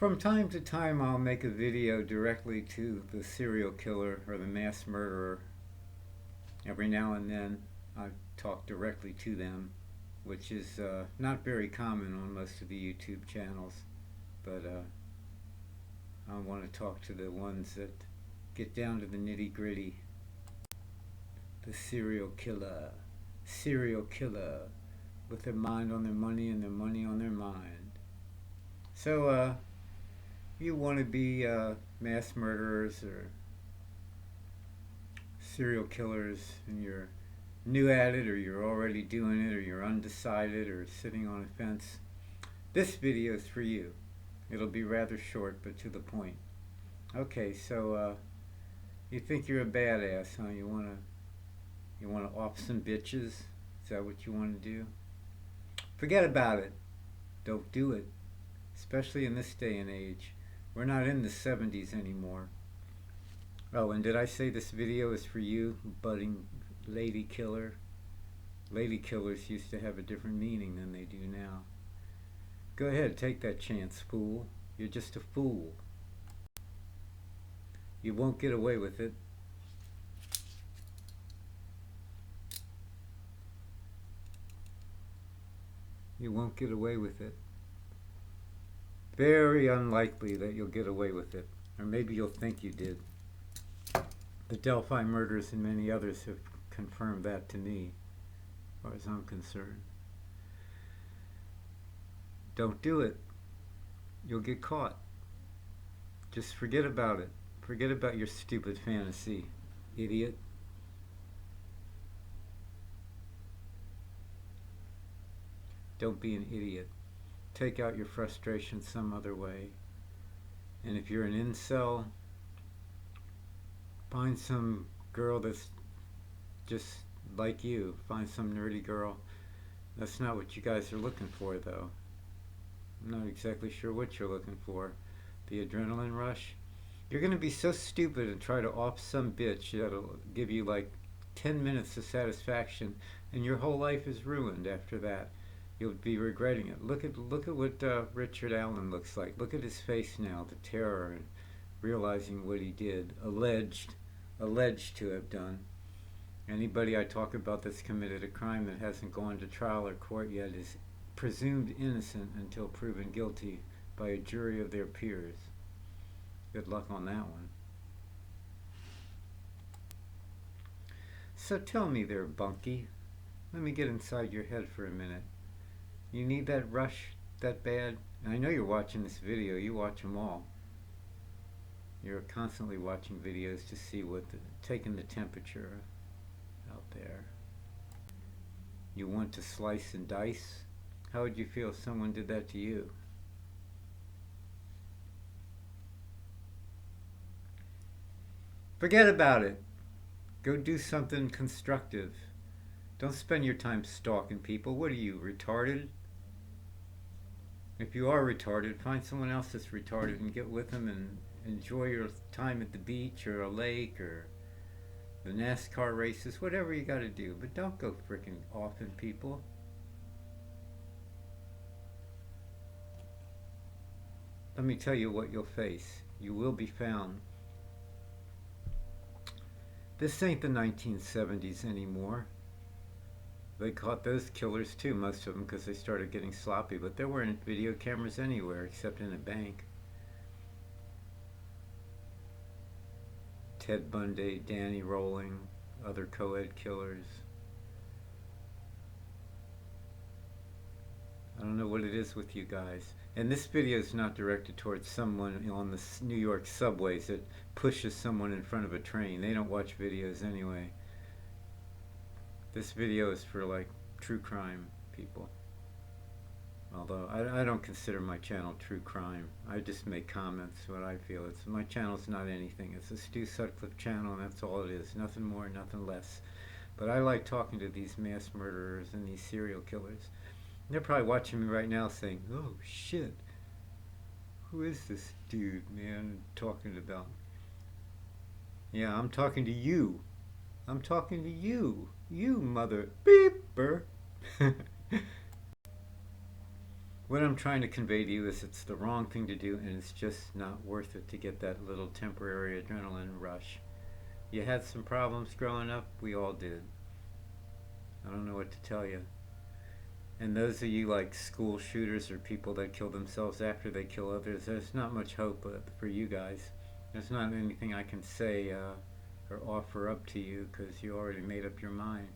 From time to time, I'll make a video directly to the serial killer or the mass murderer. Every now and then, I talk directly to them, which is not very common on most of the YouTube channels. But I want to talk to the ones that get down to the nitty-gritty. The serial killer, with their mind on their money and their money on their mind. So, you want to be mass murderers or serial killers and you're new at it, or you're already doing it, or you're undecided or sitting on a fence, this video is for you. It'll be rather short but to the point. Okay, so you think you're a badass, huh? You wanna off some bitches? Is that what you want to do? Forget about it. Don't do it. Especially in this day and age. We're not in the 70s anymore. Oh, and did I say this video is for you, budding lady killer? Lady killers used to have a different meaning than they do now. Go ahead, take that chance, fool. You're just a fool. You won't get away with it. You won't get away with it. Very unlikely that you'll get away with it. Or maybe you'll think you did. The Delphi murders and many others have confirmed that to me, as far as I'm concerned. Don't do it. You'll get caught. Just forget about it. Forget about your stupid fantasy, idiot. Don't be an idiot. Take out your frustration some other way. And if you're an incel, find some girl that's just like you. Find some nerdy girl. That's not what you guys are looking for, though. I'm not exactly sure what you're looking for. The adrenaline rush? You're going to be so stupid and try to off some bitch that'll give you like 10 minutes of satisfaction, and your whole life is ruined after that. You'll be regretting it. Look at what Richard Allen looks like. Look at his face now, the terror, and realizing what he did, alleged to have done. Anybody I talk about that's committed a crime that hasn't gone to trial or court yet is presumed innocent until proven guilty by a jury of their peers. Good luck on that one. So tell me there, Bunky. Let me get inside your head for a minute. You need that rush that bad? And I know you're watching this video. You watch them all. You're constantly watching videos to see taking the temperature out there. You want to slice and dice? How would you feel if someone did that to you? Forget about it. Go do something constructive. Don't spend your time stalking people. What are you, retarded? If you are retarded, find someone else that's retarded and get with them and enjoy your time at the beach or a lake or the NASCAR races, whatever you got to do. But don't go freaking offing people. Let me tell you what you'll face. You will be found. This ain't the 1970s anymore. They caught those killers too, most of them, because they started getting sloppy. But there weren't video cameras anywhere except in a bank. Ted Bundy, Danny Rolling, other co-ed killers. I don't know what it is with you guys. And this video is not directed towards someone on the New York subways that pushes someone in front of a train. They don't watch videos anyway. This video is for like true crime people. Although I don't consider my channel true crime. I just make comments what I feel. My channel's not anything. It's a Stu Sutclif channel, and that's all it is. Nothing more, nothing less. But I like talking to these mass murderers and these serial killers. They're probably watching me right now saying, oh shit, who is this dude, man, talking about? Yeah, I'm talking to you. I'm talking to you. You mother beeper. What I'm trying to convey to you is it's the wrong thing to do, and it's just not worth it to get that little temporary adrenaline rush. You had some problems growing up, we all did. I don't know what to tell you. And those of you like school shooters or people that kill themselves after they kill others, there's not much hope for you guys. There's not anything I can say or offer up to you because you already made up your mind.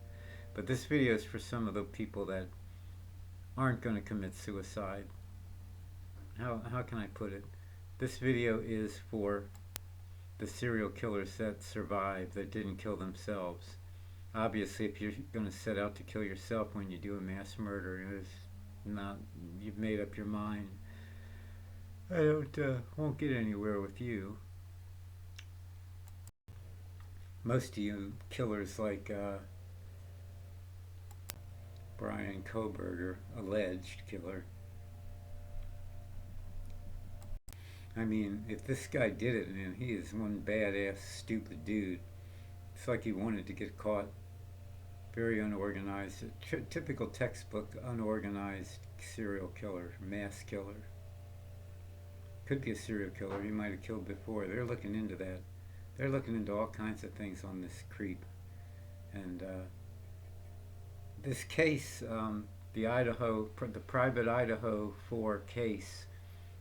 But this video is for some of the people that aren't going to commit suicide. How can I put it? This video is for the serial killers that survived, that didn't kill themselves. Obviously, if you're going to set out to kill yourself when you do a mass murder, it's not, you've made up your mind. I won't get anywhere with you. Most of you killers like Brian Kohberger, alleged killer. I mean, if this guy did it, man, he is one badass, stupid dude. It's like he wanted to get caught. Very unorganized, typical textbook unorganized serial killer, mass killer. Could be a serial killer, he might have killed before. They're looking into that. They're looking into all kinds of things on this creep. And this case, the private Idaho 4 case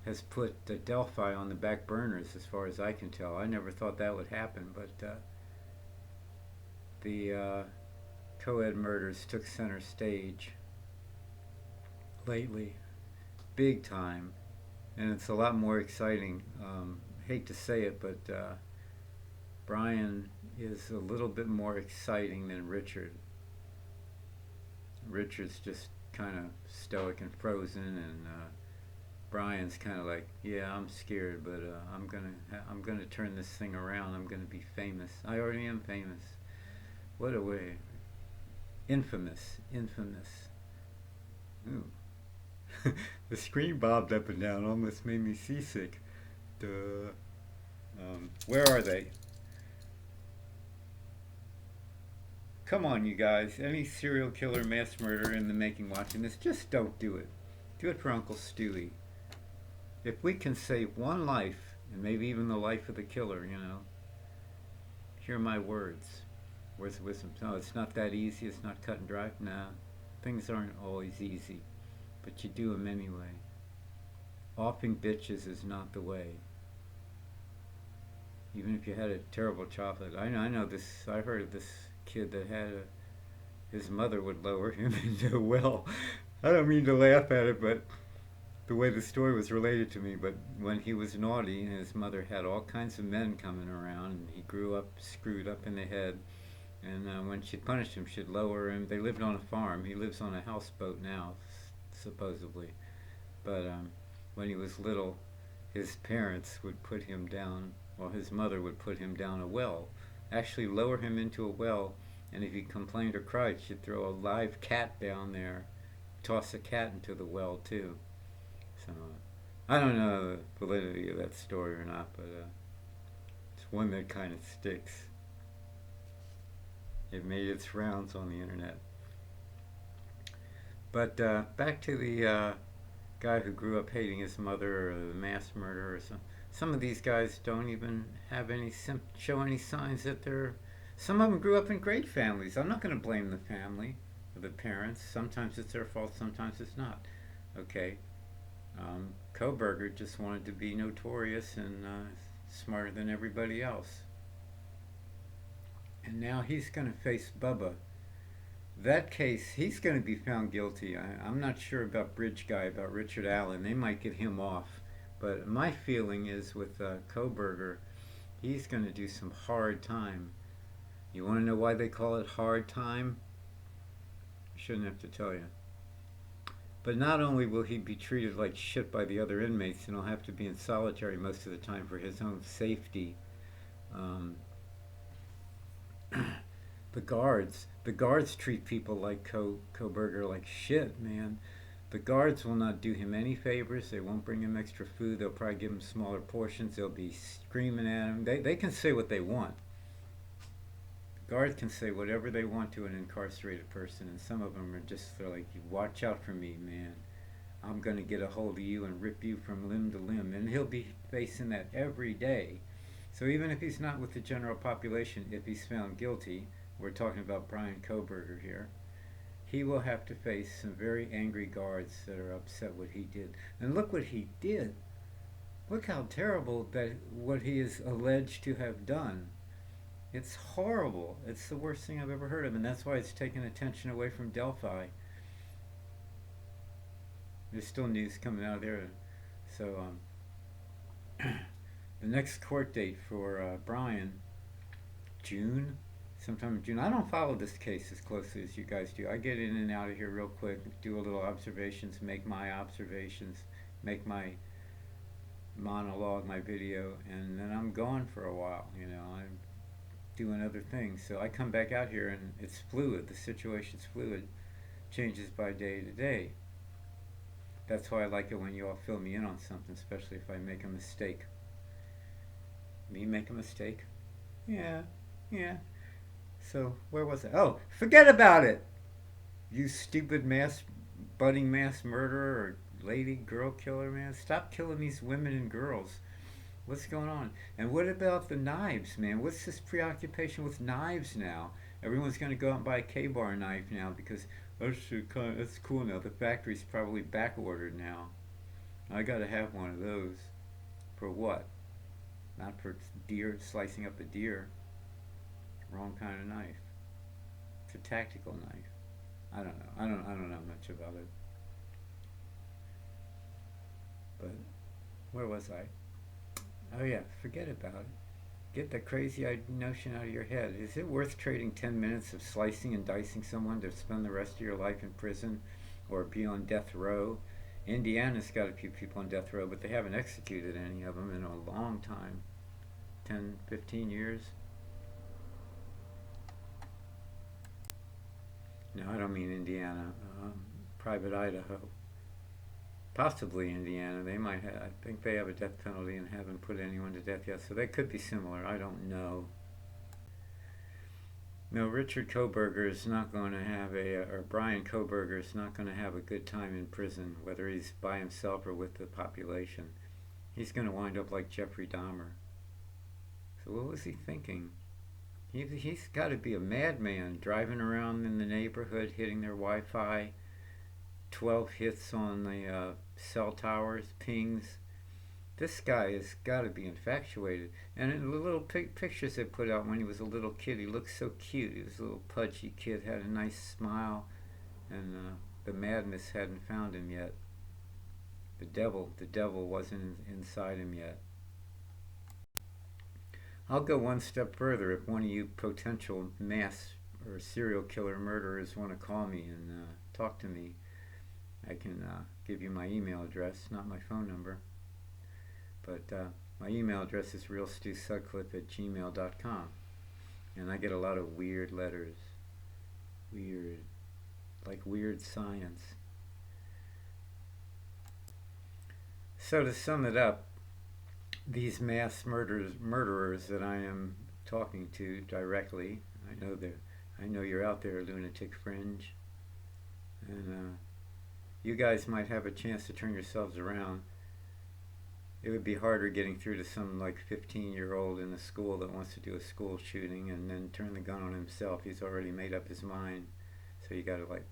has put Delphi on the back burners as far as I can tell. I never thought that would happen, but the co-ed murders took center stage lately, big time, and it's a lot more exciting. Hate to say it, but Brian is a little bit more exciting than Richard. Richard's just kind of stoic and frozen, and Brian's kind of like, yeah, I'm scared, but I'm gonna turn this thing around. I'm gonna be famous. I already am famous. What a way. Infamous. Ooh. The screen bobbed up and down, almost made me seasick. Duh. Where are they? Come on, you guys. Any serial killer, mass murderer in the making watching this, just don't do it. Do it for Uncle Stewie. If we can save one life, and maybe even the life of the killer, hear my words. Where's the wisdom? No, it's not that easy. It's not cut and dry. Nah, things aren't always easy, but you do them anyway. Offing bitches is not the way. Even if you had a terrible childhood. I know this. I heard of this kid that had his mother would lower him into a well. I don't mean to laugh at it, but the way the story was related to me. But when he was naughty, his mother had all kinds of men coming around, and he grew up screwed up in the head. And when she'd punish him, she'd lower him. They lived on a farm. He lives on a houseboat now, supposedly. But when he was little, his parents would put him down, or his mother would put him down a well. Actually lower him into a well, and if he complained or cried, she'd throw a live cat down there, toss a cat into the well too. So I don't know the validity of that story or not, but it's one that kind of sticks. It made its rounds on the internet. But back to the guy who grew up hating his mother, or the mass murderer. Some of these guys don't even have show any signs that they're. Some of them grew up in great families. I'm not going to blame the family or the parents. Sometimes it's their fault. Sometimes it's not. Okay. Kohberger just wanted to be notorious and smarter than everybody else. And now he's going to face Bubba. That case, he's going to be found guilty. I'm not sure about Bridge Guy, about Richard Allen. They might get him off. But my feeling is with Kohberger, he's going to do some hard time. You want to know why they call it hard time? I shouldn't have to tell you. But not only will he be treated like shit by the other inmates, and he'll have to be in solitary most of the time for his own safety. The guards treat people like Kohberger like shit, man. The guards will not do him any favors. They won't bring him extra food. They'll probably give him smaller portions. They'll be screaming at him. They can say what they want. The guards can say whatever they want to an incarcerated person, and some of them are just, they're like, watch out for me, man. I'm going to get a hold of you and rip you from limb to limb. And he'll be facing that every day. So even if he's not with the general population, if he's found guilty, we're talking about Brian Koberger here, he will have to face some very angry guards that are upset what he did. And look what he did. Look how terrible that what he is alleged to have done. It's horrible. It's the worst thing I've ever heard of, and that's why it's taken attention away from Delphi. There's still news coming out of there. So the next court date for Brian, June, sometime in June. I don't follow this case as closely as you guys do. I get in and out of here real quick, do a little observations, make my observations, make my monologue, my video, and then I'm gone for a while. I'm doing other things. So I come back out here and it's fluid. The situation's fluid, changes by day to day. That's why I like it when you all fill me in on something, especially if I make a mistake. Me make a mistake? Yeah, yeah. So where was I? Oh, forget about it! You stupid budding mass murderer or lady girl killer, man. Stop killing these women and girls. What's going on? And what about the knives, man? What's this preoccupation with knives now? Everyone's going to go out and buy a K-bar knife now because that's cool now. The factory's probably back ordered now. I got to have one of those. For what? Not for slicing up a deer. Wrong kind of knife. It's a tactical knife. I don't know. I don't know much about it. But where was I? Oh yeah, forget about it. Get the crazy notion out of your head. Is it worth trading 10 minutes of slicing and dicing someone to spend the rest of your life in prison or be on death row? Indiana's got a few people on death row, but they haven't executed any of them in a long time. 10, 15 years. No, I don't mean Indiana. Private Idaho. Possibly Indiana. They might have. I think they have a death penalty and haven't put anyone to death yet, so they could be similar. I don't know. No, Richard Koberger is not going to have or Brian Koberger is not going to have a good time in prison, whether he's by himself or with the population. He's going to wind up like Jeffrey Dahmer. So what was he thinking? He's got to be a madman, driving around in the neighborhood, hitting their Wi-Fi, 12 hits on the cell towers, pings. This guy has got to be infatuated. And in the little pictures they put out when he was a little kid, he looked so cute. He was a little pudgy kid, had a nice smile, and the madness hadn't found him yet. The devil wasn't inside him yet. I'll go one step further. If one of you potential mass or serial killer murderers want to call me and talk to me, I can give you my email address, not my phone number. But my email address is realstewsutcliffe@gmail.com. And I get a lot of weird letters. Weird. Like weird science. So to sum it up, these mass murderers that I am talking to directly, I know you're out there, lunatic fringe, and you guys might have a chance to turn yourselves around. It would be harder getting through to some like 15-year-old in a school that wants to do a school shooting and then turn the gun on himself. He's already made up his mind, so you got to like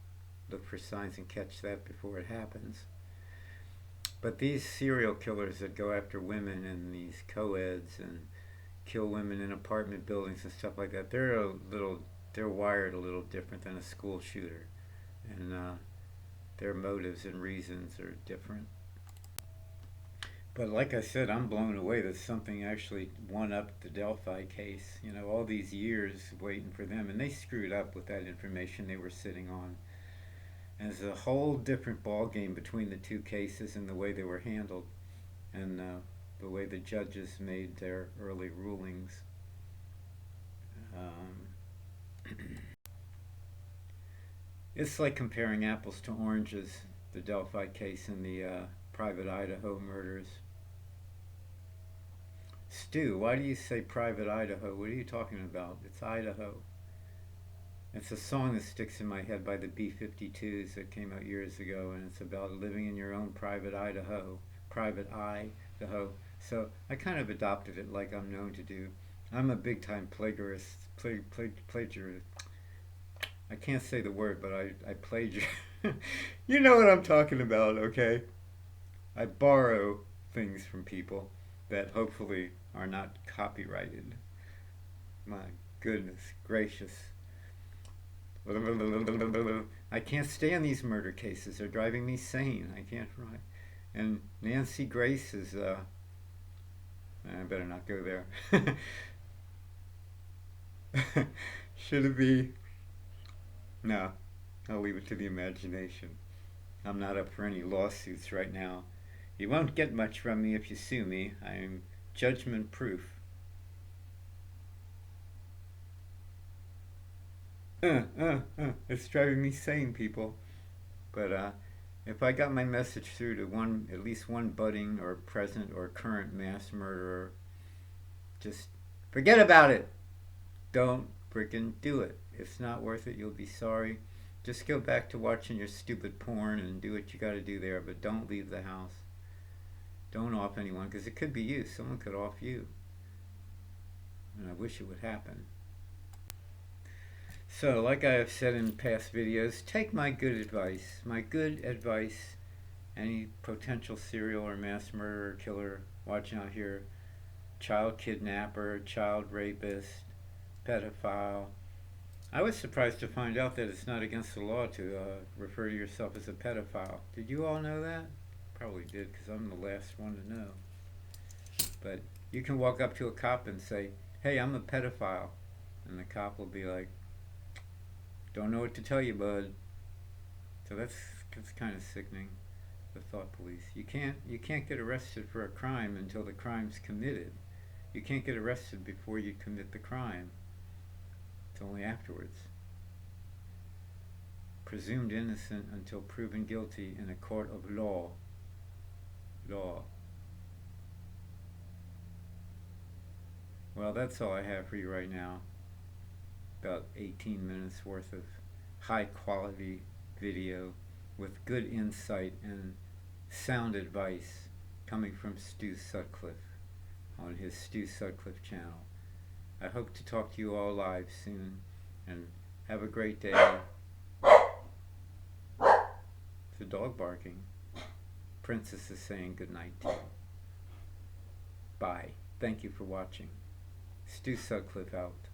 look for signs and catch that before it happens. But these serial killers that go after women and these co-eds and kill women in apartment buildings and stuff like that, they're wired a little different than a school shooter, and their motives and reasons are different. But like I said, I'm blown away that something actually won up the Delphi case. All these years waiting for them, and they screwed up with that information they were sitting on. And there's a whole different ball game between the two cases and the way they were handled, and the way the judges made their early rulings. It's like comparing apples to oranges, the Delphi case and the Private Idaho murders. Stu, why do you say Private Idaho? What are you talking about? It's Idaho. It's a song that sticks in my head by the B-52s that came out years ago, and it's about living in your own private Idaho, private Idaho. So I kind of adopted it like I'm known to do. I'm a big time plagiarist. Plagiarist. I can't say the word, but I plagiar. You know what I'm talking about, okay? I borrow things from people that hopefully are not copyrighted. My goodness gracious. I can't stand these murder cases. They're driving me sane. I can't write. And Nancy Grace is, I better not go there. Should it be? No, I'll leave it to the imagination. I'm not up for any lawsuits right now. You won't get much from me if you sue me. I'm judgment proof. It's driving me sane, people. But if I got my message through to one, at least one budding or present or current mass murderer, just forget about it. Don't frickin' do it. It's not worth it. You'll be sorry. Just go back to watching your stupid porn and do what you got to do there, but don't leave the house. Don't off anyone, because it could be you. Someone could off you. And I wish it would happen. So, like I have said in past videos, take my good advice. My good advice, any potential serial or mass murderer, killer watching out here, child kidnapper, child rapist, pedophile. I was surprised to find out that it's not against the law to refer to yourself as a pedophile. Did you all know that? Probably did, because I'm the last one to know. But you can walk up to a cop and say, "Hey, I'm a pedophile," and the cop will be like, "Don't know what to tell you, bud." So that's kind of sickening. The thought police. You can't get arrested for a crime until the crime's committed. You can't get arrested before you commit the crime. It's only afterwards. Presumed innocent until proven guilty in a court of law. Law. Well, that's all I have for you right now. About 18 minutes worth of high quality video with good insight and sound advice coming from Stu Sutclif on his Stu Sutclif channel. I hope to talk to you all live soon, and have a great day. It's a dog barking. Princess is saying good night to you. Bye. Thank you for watching. Stu Sutclif out.